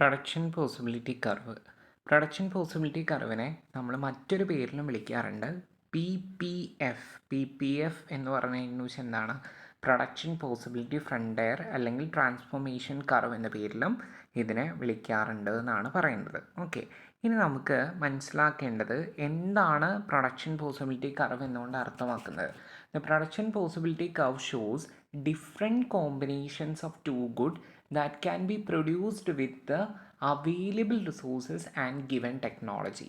Production possibility curve. Production possibility കർവിനെ നമ്മൾ മറ്റൊരു പേരിലും വിളിക്കാറുണ്ട്. പി പി എഫ് എന്ന് പറഞ്ഞതിന് വെച്ചാൽ എന്താണ്? പ്രൊഡക്ഷൻ പോസിബിലിറ്റി ഫ്രണ്ടയർ അല്ലെങ്കിൽ ട്രാൻസ്ഫോർമേഷൻ കർവ് എന്ന പേരിലും ഇതിനെ വിളിക്കാറുണ്ട് എന്നാണ് പറയുന്നത്. ഓക്കെ, ഇനി നമുക്ക് മനസ്സിലാക്കേണ്ടത് എന്താണ് പ്രൊഡക്ഷൻ പോസിബിലിറ്റി കർവ് എന്നുകൊണ്ട് അർത്ഥമാക്കുന്നത്. The production possibility curve shows different combinations of two good that can be produced with the available resources and given technology.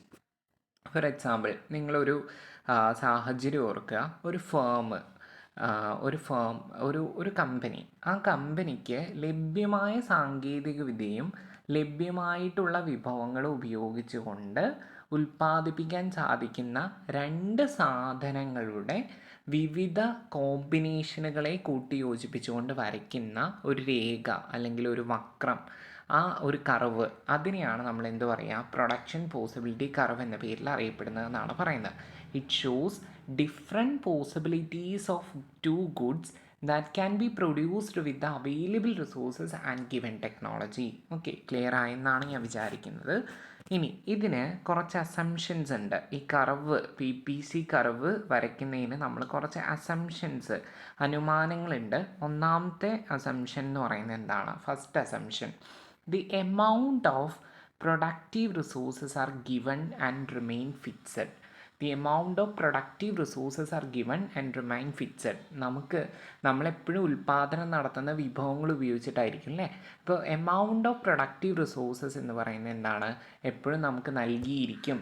For example, നിങ്ങളൊരു സാഹചര്യം ഓർക്കുക. ഒരു കമ്പനി, ആ കമ്പനിക്ക് ലഭ്യമായ സാങ്കേതികവിദ്യയും ലഭ്യമായിട്ടുള്ള വിഭവങ്ങളും ഉപയോഗിച്ചുകൊണ്ട് ഉൽപ്പാദിപ്പിക്കാൻ സാധിക്കുന്ന രണ്ട് സാധനങ്ങളുടെ വിവിധ കോമ്പിനേഷനുകളെ കൂട്ടിയോജിപ്പിച്ചുകൊണ്ട് വരയ്ക്കുന്ന ഒരു രേഖ അല്ലെങ്കിൽ ഒരു വക്രം, ആ ഒരു കർവ്, അതിനെയാണ് നമ്മൾ എന്ത് പറയുക? പ്രൊഡക്ഷൻ പോസിബിലിറ്റി കർവ് എന്ന പേരിൽ അറിയപ്പെടുന്നതെന്നാണ് പറയുന്നത്. It shows different possibilities of two goods that can be produced with the available resources and given technology. Okay, clear ആയെന്നാണ് ഞാൻ വിചാരിക്കുന്നത്. ഇനി ഇതിന് കുറച്ച് അസംഷൻസ് ഉണ്ട്. ഈ കർവ്, PPC കർവ് വരയ്ക്കുന്നതിന് നമ്മൾ കുറച്ച് അസംഷൻസ്, അനുമാനങ്ങളുണ്ട്. ഒന്നാമത്തെ അസംഷൻ എന്ന് പറയുന്നത് എന്താണ്? First assumption, the amount of productive resources are given and remain fixed. The amount of productive resources are given and remain fixed. നമ്മളെപ്പോഴും ഉൽപ്പാദനം നടത്തുന്ന വിഭവങ്ങൾ ഉപയോഗിച്ചിട്ടായിരിക്കും അല്ലേ? ഇപ്പോൾ എമൗണ്ട് ഓഫ് പ്രൊഡക്റ്റീവ് റിസോഴ്സസ് എന്ന് പറയുന്നത് എന്താണ്? എപ്പോഴും നമുക്ക് നൽകിയിരിക്കും,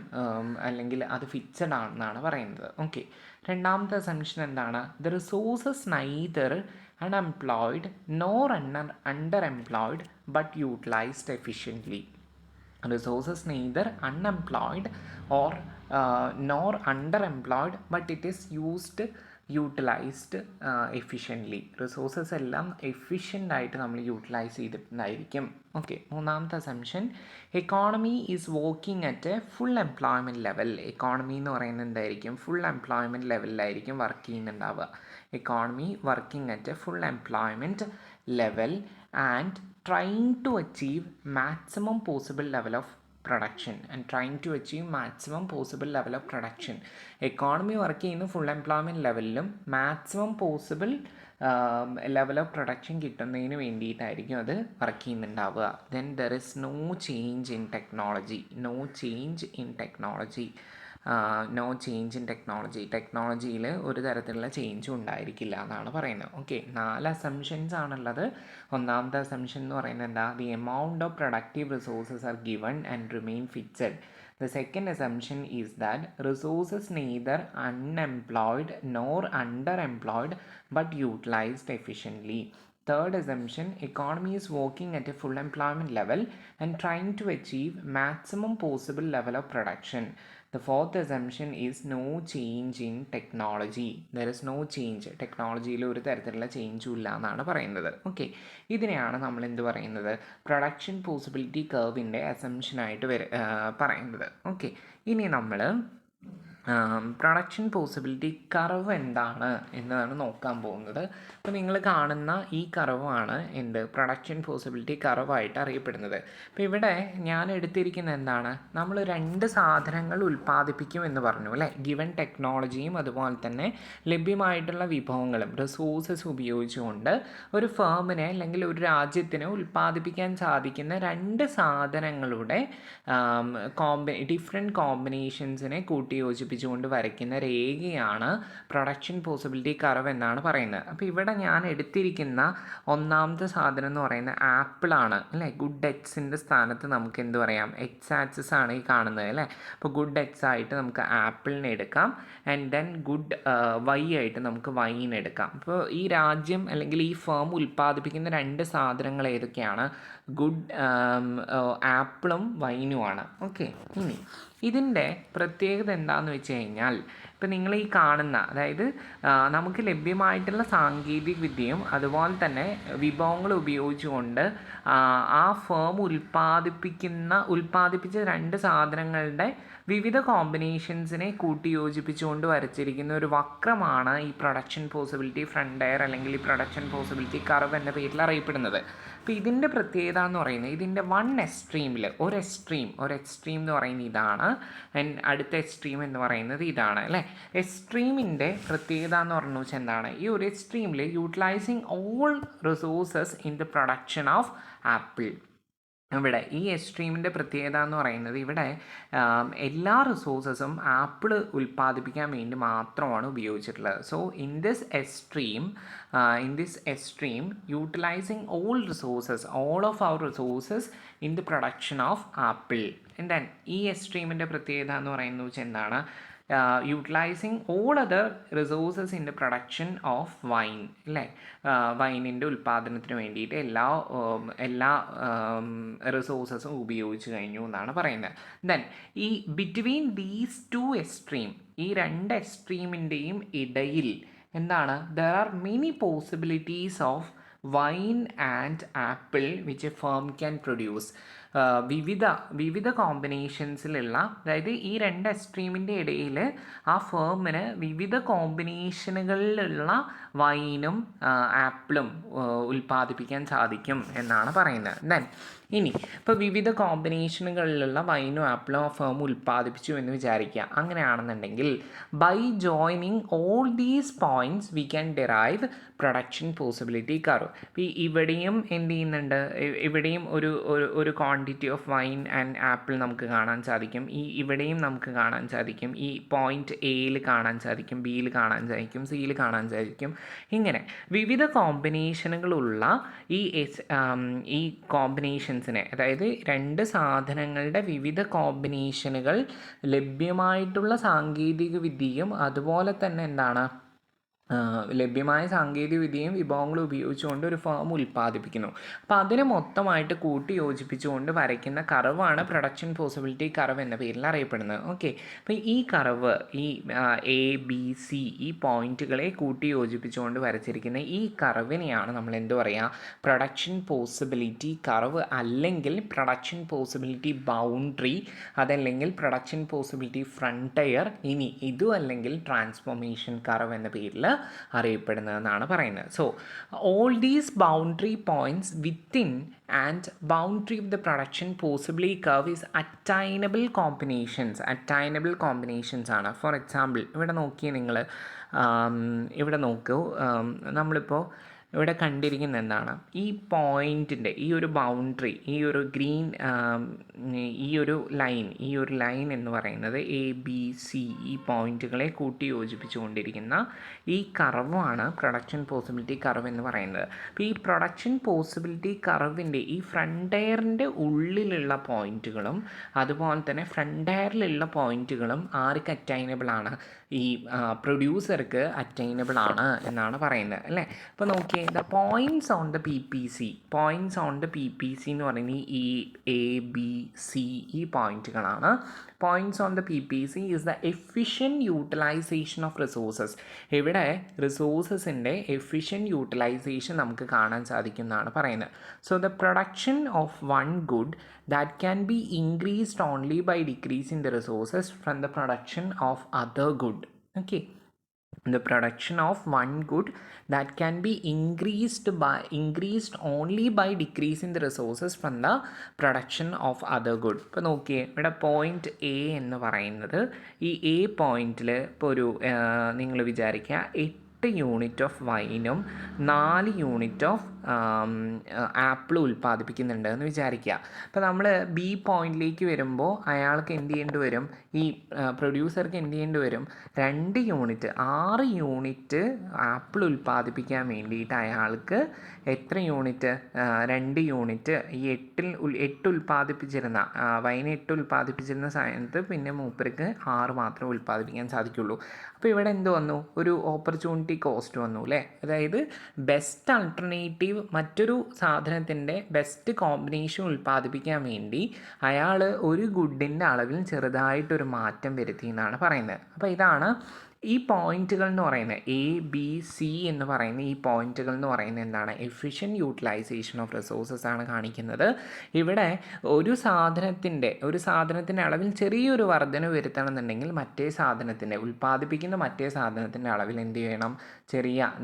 അല്ലെങ്കിൽ അത് ഫിക്സഡ് ആണെന്നാണ് പറയുന്നത്. ഓക്കെ, രണ്ടാമത്തെ അസംഷൻ എന്താണ്? The resources neither unemployed nor underemployed but utilized efficiently. Resources neither unemployed or nor underemployed but it is utilized efficiently. Resources എല്ലാം എഫിഷ്യൻ്റ് ആയിട്ട് നമ്മൾ യൂട്ടിലൈസ് ചെയ്തിട്ടുണ്ടായിരിക്കും. ഓക്കെ, മൂന്നാമത്തെ assumption, economy is working at a full employment level. Economy എന്ന് പറയുന്നത് എന്തായിരിക്കും? Full employment ലെവലിലായിരിക്കും work ചെയ്യുന്നുണ്ടാവുക. Economy working at a full employment level and trying to achieve maximum possible level of production economy work ചെയ്യുന്ന full employment ലെവലിലും maximum possible level of production കിട്ടുന്നതിന് വേണ്ടിയിട്ടായിരിക്കും അത് വർക്ക് ചെയ്യുന്നുണ്ടാവുക. Then there is no change in technology. ടെക്നോളജിയിൽ ഒരു തരത്തിലുള്ള ചേഞ്ചും ഉണ്ടായിരിക്കില്ല എന്നാണ് പറയുന്നത്. ഓക്കെ, 4 അസംഷൻസ് ആണുള്ളത്. ഒന്നാമത്തെ അസംഷൻ എന്ന് പറയുന്നത് എന്താ? The amount of productive resources are given and remain fixed. The second assumption is that resources neither unemployed nor underemployed but utilized efficiently. Third assumption, economy is working at a full employment level and trying to achieve maximum possible level of production. The fourth assumption is no change in technology. There is no change. ടെക്നോളജിയിൽ ഒരു തരത്തിലുള്ള ചേഞ്ചും ഇല്ല എന്നാണ് പറയുന്നത്. Okay, ഇതിനെയാണ് നമ്മൾ എന്ത് പറയുന്നത്? പ്രൊഡക്ഷൻ പോസിബിലിറ്റി കർവിൻ്റെ അസംഷനായിട്ട് പറയുന്നത്. ഓക്കെ, ഇനി നമ്മൾ പ്രൊഡക്ഷൻ പോസിബിലിറ്റി കർവ് എന്താണ് എന്നതാണ് നോക്കാൻ പോകുന്നത്. അപ്പോൾ നിങ്ങൾ കാണുന്ന ഈ കർവാണ് എന്ത്? പ്രൊഡക്ഷൻ പോസിബിലിറ്റി കർവായിട്ട് അറിയപ്പെടുന്നത്. അപ്പോൾ ഇവിടെ ഞാൻ എടുത്തിരിക്കുന്നത് എന്താണ്? നമ്മൾ 2 സാധനങ്ങൾ ഉൽപ്പാദിപ്പിക്കും എന്ന് പറഞ്ഞു അല്ലേ? ഗിവൻ ടെക്നോളജിയും അതുപോലെ തന്നെ ലഭ്യമായിട്ടുള്ള വിഭവങ്ങളും റിസോഴ്സസ് ഉപയോഗിച്ചുകൊണ്ട് ഒരു ഫേമിനെ അല്ലെങ്കിൽ ഒരു രാജ്യത്തിന് ഉൽപ്പാദിപ്പിക്കാൻ സാധിക്കുന്ന 2 സാധനങ്ങളുടെ ഡിഫറെൻറ്റ് കോമ്പിനേഷൻസിനെ കൂട്ടിയോജിപ്പിച്ചുകൊണ്ട് വരയ്ക്കുന്ന രേഖയാണ് പ്രൊഡക്ഷൻ പോസിബിലിറ്റി കർവ് എന്നാണ് പറയുന്നത്. അപ്പോൾ ഇവിടെ ഞാൻ എടുത്തിരിക്കുന്ന ഒന്നാമത്തെ സാധനം എന്ന് പറയുന്നത് ആപ്പിളാണ് അല്ലേ? ഗുഡ് എക്സിൻ്റെ സ്ഥാനത്ത് നമുക്ക് എന്ത് പറയാം? എക്സ് ആക്സിസ് ആണ് ഈ കാണുന്നത് അല്ലേ? അപ്പോൾ ഗുഡ് എക്സ് ആയിട്ട് നമുക്ക് ആപ്പിളിനെ എടുക്കാം ആൻഡ് ദെൻ ഗുഡ് വൈ ആയിട്ട് നമുക്ക് വൈൻ എടുക്കാം. അപ്പോൾ ഈ രാജ്യം അല്ലെങ്കിൽ ഈ ഫേം ഉൽപ്പാദിപ്പിക്കുന്ന 2 സാധനങ്ങൾ ഏതൊക്കെയാണ്? ഗുഡ് ആപ്പിളും വൈനുമാണ്. ഓക്കെ, ഇനി ഇതിൻ്റെ പ്രത്യേകത എന്താണെന്ന് വെച്ച് കഴിഞ്ഞാൽ ഇപ്പം നിങ്ങൾ ഈ കാണുന്ന, അതായത് നമുക്ക് ലഭ്യമായിട്ടുള്ള സാങ്കേതിക വിദ്യയും അതുപോലെ തന്നെ വിഭവങ്ങൾ ഉപയോഗിച്ചുകൊണ്ട് ആ ഫേം ഉൽപ്പാദിപ്പിച്ച രണ്ട് സാധനങ്ങളുടെ വിവിധ കോമ്പിനേഷൻസിനെ കൂട്ടിയോജിപ്പിച്ചുകൊണ്ട് വരച്ചിരിക്കുന്ന ഒരു വക്രമാണ് ഈ പ്രൊഡക്ഷൻ പോസിബിലിറ്റി ഫ്രണ്ടയർ അല്ലെങ്കിൽ ഈ പ്രൊഡക്ഷൻ പോസിബിലിറ്റി കർവ് എന്ന പേരിൽ അറിയപ്പെടുന്നത്. അപ്പോൾ ഇതിൻ്റെ പ്രത്യേകത എന്ന് പറയുന്നത്, ഇതിൻ്റെ ഒരു എക്സ്ട്രീം എന്ന് പറയുന്നത് ഇതാണ്, അടുത്ത എക്സ്ട്രീം എന്ന് പറയുന്നത് ഇതാണ് അല്ലേ. എക്സ്ട്രീമിൻ്റെ പ്രത്യേകത എന്ന് പറഞ്ഞു വെച്ചാൽ എന്താണ്, ഈ ഒരു എക്സ്ട്രീമിൽ utilising all resources in the production of apple. ഇവിടെ ഈ എക്സ്ട്രീമിൻ്റെ പ്രത്യേകത എന്ന് പറയുന്നത്, ഇവിടെ എല്ലാ റിസോഴ്സസും ആപ്പിൾ ഉൽപ്പാദിപ്പിക്കാൻ വേണ്ടി മാത്രമാണ് ഉപയോഗിച്ചിട്ടുള്ളത്. So in this extreme utilising all of our resources in the production of apple. And then ഈ എക്സ്ട്രീമിൻ്റെ പ്രത്യേകത എന്ന് പറയുന്നത് വെച്ചാൽ എന്താണ്, utilising all other resources in the production of wine അല്ലേ. വൈനിൻ്റെ ഉൽപ്പാദനത്തിന് വേണ്ടിയിട്ട് എല്ലാ റിസോഴ്സസും ഉപയോഗിച്ച് കഴിഞ്ഞു എന്നാണ് പറയുന്നത്. ദെൻ ഈ ബിറ്റ്വീൻ ദീസ് ടു എക്സ്ട്രീം, ഈ രണ്ട് എക്സ്ട്രീമിൻ്റെയും ഇടയിൽ എന്താണ്, there are many possibilities of wine and apple which A firm can produce. വിവിധ കോമ്പിനേഷൻസിലുള്ള, അതായത് ഈ രണ്ട് എക്സ്ട്രീമിൻ്റെ ഇടയിൽ ആ ഫേമിന് വിവിധ കോമ്പിനേഷനുകളിലുള്ള വൈനും ആപ്പിളും ഉൽപ്പാദിപ്പിക്കാൻ സാധിക്കും എന്നാണ് പറയുന്നത്. ദെൻ ഇനി ഇപ്പോൾ വിവിധ കോമ്പിനേഷനുകളിലുള്ള വൈനും ആപ്പിളും ആ ഫേം ഉൽപ്പാദിപ്പിച്ചു എന്ന് വിചാരിക്കുക. അങ്ങനെയാണെന്നുണ്ടെങ്കിൽ by joining all these points we can derive production possibility curve. ഇപ്പോൾ ഇവിടെയും എന്ത് ചെയ്യുന്നുണ്ട്, ഇവിടെയും ഒരു quantity of wine and apple നമുക്ക് കാണാൻ സാധിക്കും. ഇവിടെയും നമുക്ക് കാണാൻ സാധിക്കും. ഈ പോയിൻറ്റ് എയിൽ കാണാൻ സാധിക്കും, ബിയിൽ കാണാൻ സാധിക്കും, സിയിൽ കാണാൻ സാധിക്കും. ഇങ്ങനെ വിവിധ കോമ്പിനേഷനുകളുള്ള ഈ കോമ്പിനേഷൻസിനെ, അതായത് രണ്ട് സാധനങ്ങളുടെ വിവിധ കോമ്പിനേഷനുകൾ ലഭ്യമായിട്ടുള്ള സാങ്കേതിക വിദ്യയും അതുപോലെ തന്നെ എന്താണ്, ലഭ്യമായ സാങ്കേതികവിദ്യയും വിഭവങ്ങളും ഉപയോഗിച്ചുകൊണ്ട് ഒരു ഫേം ഉൽപ്പാദിപ്പിക്കുന്നു. അപ്പോൾ അതിനെ മൊത്തമായിട്ട് കൂട്ടി യോജിപ്പിച്ചുകൊണ്ട് വരയ്ക്കുന്ന കർവാണ് പ്രൊഡക്ഷൻ പോസിബിലിറ്റി കർവ് എന്ന പേരിൽ അറിയപ്പെടുന്നത്. ഓക്കെ, അപ്പോൾ ഈ കർവ്, ഈ ABC ഈ പോയിന്റുകളെ കൂട്ടി യോജിപ്പിച്ചുകൊണ്ട് വരച്ചിരിക്കുന്ന ഈ കർവിനെയാണ് നമ്മൾ എന്ത് പറയുക, പ്രൊഡക്ഷൻ പോസിബിലിറ്റി കർവ്, അല്ലെങ്കിൽ പ്രൊഡക്ഷൻ പോസിബിലിറ്റി ബൗണ്ടറി, അതല്ലെങ്കിൽ പ്രൊഡക്ഷൻ പോസിബിലിറ്റി ഫ്രണ്ടയർ, ഇനി ഇതും അല്ലെങ്കിൽ ട്രാൻസ്ഫോർമേഷൻ കർവ് എന്ന പേരിൽ അറിയപ്പെടുന്നതെന്നാണ് പറയുന്നത്. So all these boundary points within and boundary of the production possibility curve is attainable combinations ആണ്. ഫോർ എക്സാമ്പിൾ ഇവിടെ നോക്കിയേ നിങ്ങൾ, ഇവിടെ നോക്കൂ, നമ്മളിപ്പോൾ ഇവിടെ കണ്ടിരിക്കുന്ന എന്താണ്, ഈ പോയിൻറ്റിൻ്റെ ഈ ഒരു ബൗണ്ടറി, ഈ ഒരു ഗ്രീൻ, ഈ ഒരു ലൈൻ എന്ന് പറയുന്നത് ABC ഈ പോയിൻറ്റുകളെ കൂട്ടി യോജിപ്പിച്ചുകൊണ്ടിരിക്കുന്ന ഈ കർവാണ് പ്രൊഡക്ഷൻ പോസിബിലിറ്റി കർവ് എന്ന് പറയുന്നത്. അപ്പോൾ ഈ പ്രൊഡക്ഷൻ പോസിബിലിറ്റി കർവിൻ്റെ ഈ ഫ്രണ്ടയറിൻ്റെ ഉള്ളിലുള്ള പോയിൻറ്റുകളും അതുപോലെ തന്നെ ഫ്രണ്ടയറിലുള്ള പോയിൻറ്റുകളും ആർക്ക് അറ്റൈനബിൾ ആണ്, ഈ പ്രൊഡ്യൂസർക്ക് അറ്റൈനബിൾ ആണ് എന്നാണ് പറയുന്നത് അല്ലേ. അപ്പോൾ നോക്കിയേ, the points on the PPC എന്ന് പറയുന്നത് ഈ ABC ഈ പോയിൻറ്റുകളാണ്. Points on the PPC is the efficient utilisation of resources. ഇവിടെ റിസോഴ്സസിൻ്റെ എഫിഷ്യൻറ്റ് യൂട്ടിലൈസേഷൻ നമുക്ക് കാണാൻ സാധിക്കുന്നതാണ് പറയുന്നത്. So the production of one good that can be increased only by decreasing the resources from the production of other good. Okay, the production of one good that can be increased only by decreasing the resources from the production of other good. ഇപ്പോൾ നോക്കിയേ, ഇവിടെ point A എന്ന് പറയുന്നത്, ഈ A പോയിൻറ്റിൽ ഇപ്പോൾ ഒരു നിങ്ങൾ വിചാരിക്കുക 8 യൂണിറ്റ് ഓഫ് വൈനും 4 യൂണിറ്റ് ഓഫ് ആപ്പിൾ ഉൽപ്പാദിപ്പിക്കുന്നുണ്ട് എന്ന് വിചാരിക്കുക. അപ്പോൾ നമ്മൾ B പോയിൻറ്റിലേക്ക് വരുമ്പോൾ അയാൾക്ക് എന്ത് ചെയ്യേണ്ടി വരും, ഈ പ്രൊഡ്യൂസർക്ക് എന്ത് ചെയ്യേണ്ടി വരും, 2 യൂണിറ്റ് 6 യൂണിറ്റ് ആപ്പിൾ ഉൽപ്പാദിപ്പിക്കാൻ വേണ്ടിയിട്ട് അയാൾക്ക് എത്ര യൂണിറ്റ്, 2 യൂണിറ്റ് ഈ 8 ഉൽപ്പാദിപ്പിച്ചിരുന്ന വൈൻ 8 ഉൽപ്പാദിപ്പിച്ചിരുന്ന സമയത്ത് പിന്നെ മൂപ്പർക്ക് 6 മാത്രമേ ഉൽപ്പാദിപ്പിക്കാൻ സാധിക്കുള്ളൂ. അപ്പോൾ ഇവിടെ എന്ത് വന്നു, ഒരു ഓപ്പർച്യൂണിറ്റി കോസ്റ്റ് വന്നു അല്ലേ. അതായത് ബെസ്റ്റ് ആൾട്ടർനേറ്റീവ്, മറ്റൊരു സാധനത്തിൻ്റെ ബെസ്റ്റ് കോമ്പിനേഷൻ ഉൽപ്പാദിപ്പിക്കാൻ വേണ്ടി അയാൾ ഒരു ഗുഡിൻ്റെ അളവിൽ ചെറുതായിട്ടൊരു മാറ്റം വരുത്തി എന്നാണ് പറയുന്നത്. അപ്പോൾ ഇതാണ് ഈ പോയിന്റുകൾ എന്ന് പറയുന്നത് എ ബി സി എന്ന് പറയുന്ന ഈ പോയിന്റുകൾ എന്ന് പറയുന്നത് എന്താണ്? എഫിഷ്യൻറ്റ് യൂട്ടിലൈസേഷൻ ഓഫ് റിസോഴ്സസ് ആണ് കാണിക്കുന്നത്. ഇവിടെ ഒരു സാധനത്തിൻ്റെ അളവിൽ ചെറിയൊരു വർധന വരുത്തണം എന്നുണ്ടെങ്കിൽ ഉൽപ്പാദിപ്പിക്കുന്ന മറ്റേ സാധനത്തിൻ്റെ അളവിൽ എന്ത് ചെയ്യണം?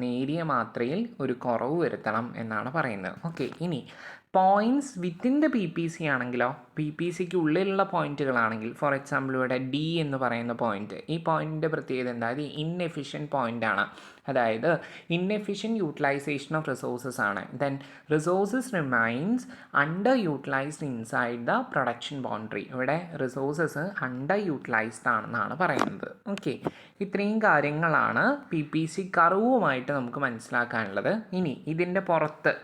നേരിയ മാത്രയിൽ ഒരു കുറവ് വരുത്തണം എന്നാണ് പറയുന്നത്. ഓക്കെ, ഇനി points within the P P C ആണെങ്കിലോ, പി പി സിക്ക് ഉള്ളിലുള്ള പോയിന്റുകളാണെങ്കിൽ, ഫോർ എക്സാമ്പിൾ ഇവിടെ ഡി എന്ന് പറയുന്ന പോയിന്റ്, ഈ പോയിന്റിൻ്റെ പ്രത്യേകത എന്താ? ഇത് ഇൻഎഫിഷ്യൻറ്റ് പോയിന്റ് ആണ്, അതായത് ഇൻഎഫിഷ്യൻറ്റ് യൂട്ടിലൈസേഷൻ ഓഫ് റിസോഴ്സസ് ആണ്. Then resources remains under utilised inside the production boundary. ഇവിടെ റിസോഴ്സസ് അണ്ടർ യൂട്ടിലൈസ്ഡ് ആണെന്നാണ് പറയുന്നത്. ഓക്കെ, ഇത്രയും കാര്യങ്ങളാണ് പി പി സി കർവുമായിട്ട് നമുക്ക് മനസ്സിലാക്കാനുള്ളത്. ഇനി ഇതിൻ്റെ പുറത്ത്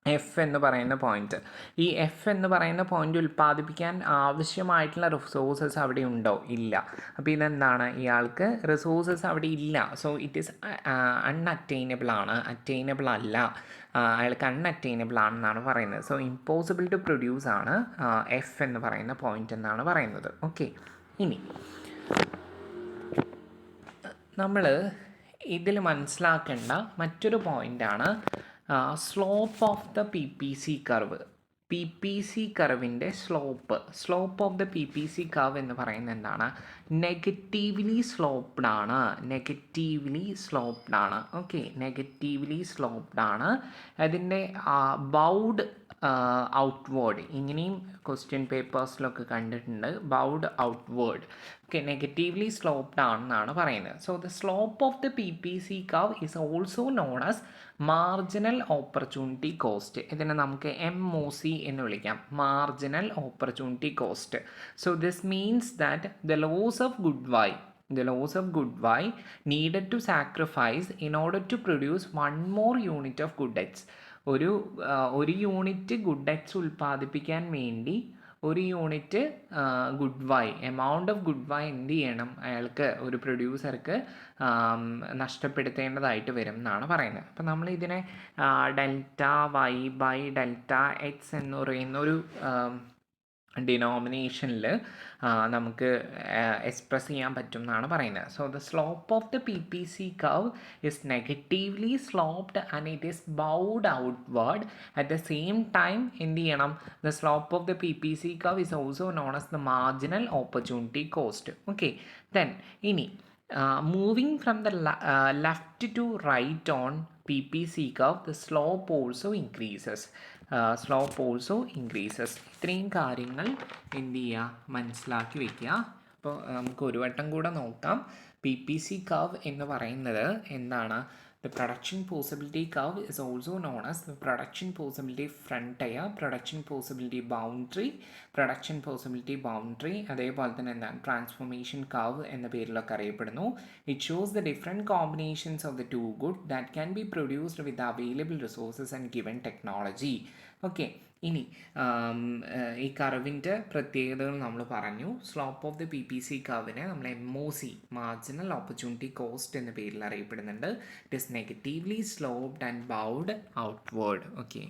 എഫ് എന്ന് പറയുന്ന പോയിന്റ്, ഈ എഫ് എന്ന് പറയുന്ന പോയിന്റ് ഉൽപ്പാദിപ്പിക്കാൻ ആവശ്യമായിട്ടുള്ള റിസോഴ്സസ് അവിടെ ഉണ്ടോ? ഇല്ല. അപ്പോൾ ഇതെന്താണ്? ഇയാൾക്ക് റിസോഴ്സസ് അവിടെ ഇല്ല. സോ ഇറ്റ് ഈസ് അൺഅറ്റൈനബിൾ അല്ല, അയാൾക്ക് അൺഅറ്റൈനബിൾ ആണെന്നാണ് പറയുന്നത്. സോ ഇമ്പോസിബിൾ ടു പ്രൊഡ്യൂസ് ആണ് എഫ് എന്ന് പറയുന്ന പോയിന്റ് എന്നാണ് പറയുന്നത്. ഓക്കെ, ഇനി നമ്മൾ ഇതിൽ മനസ്സിലാക്കേണ്ട മറ്റൊരു പോയിൻ്റാണ് slope of the P P C curve. P P C കർവിൻ്റെ slope of the P P C curve എന്ന് പറയുന്നത് എന്താണ്? നെഗറ്റീവ്ലി സ്ലോപ്ഡ് ആണ്. ഓക്കെ, നെഗറ്റീവ്ലി സ്ലോപ്ഡ് ആണ്. അതിൻ്റെ ബൗഡ് ഔട്ട്വേർഡ്, ഇങ്ങനെയും ക്വസ്റ്റ്യൻ പേപ്പേഴ്സിലൊക്കെ കണ്ടിട്ടുണ്ട്, bowed outward. Okay, negatively sloped ആണെന്നാണ് പറയുന്നത്. So the slope of the P P C curve is also known as marginal opportunity cost. ഇതിനെ നമുക്ക് MOC എന്ന് വിളിക്കാം, marginal opportunity cost. So this means that the loss of good Y needed to sacrifice in order to produce one more unit of good X. ഒരു unit good X ഉൽപ്പാദിപ്പിക്കാൻ വേണ്ടി ഒരു unit amount of good Y എന്ത് ചെയ്യണം? അയാൾക്ക്, ഒരു പ്രൊഡ്യൂസർക്ക് നഷ്ടപ്പെടുത്തേണ്ടതായിട്ട് വരും എന്നാണ് പറയുന്നത്. അപ്പം നമ്മൾ ഇതിനെ delta Y by delta X എന്ന് പറയുന്നൊരു ഡിനോമിനേഷനിൽ നമുക്ക് എക്സ്പ്രസ് ചെയ്യാൻ പറ്റും എന്നാണ് പറയുന്നത്. So the slope of the P P C curve is negatively sloped and it is bowed outward. At the same time എന്ത് ചെയ്യണം? The slope of the P P C curve is also known as the marginal opportunity cost. Okay, then ഇനി moving from the left to right on P P C curve, the slope also increases. ഇത്രയും കാര്യങ്ങൾ എന്ത് ചെയ്യുക? മനസ്സിലാക്കി വയ്ക്കുക. അപ്പോൾ നമുക്ക് ഒരു വട്ടം കൂടെ നോക്കാം. പി പി സി കർവ് എന്ന് പറയുന്നത് എന്താണ്? The production possibility curve is also known as the production possibility frontier, production possibility boundary, അതേപോലെ തന്നെ എന്താണ്? ട്രാൻസ്ഫോർമേഷൻ കർവ് എന്ന പേരിലൊക്കെ അറിയപ്പെടുന്നു. It shows the different combinations of the two good that can be produced with available resources and given technology. Okay, ഇനി ഈ കർവിൻ്റെ പ്രത്യേകതകൾ നമ്മൾ പറഞ്ഞു. Slope of the P P C കർവിനെ നമ്മൾ MOC, മാർജിനൽ ഓപ്പർച്യൂണിറ്റി കോസ്റ്റ് എന്ന പേരിൽ അറിയപ്പെടുന്നുണ്ട്. It is negatively sloped and bowed outward. Okay.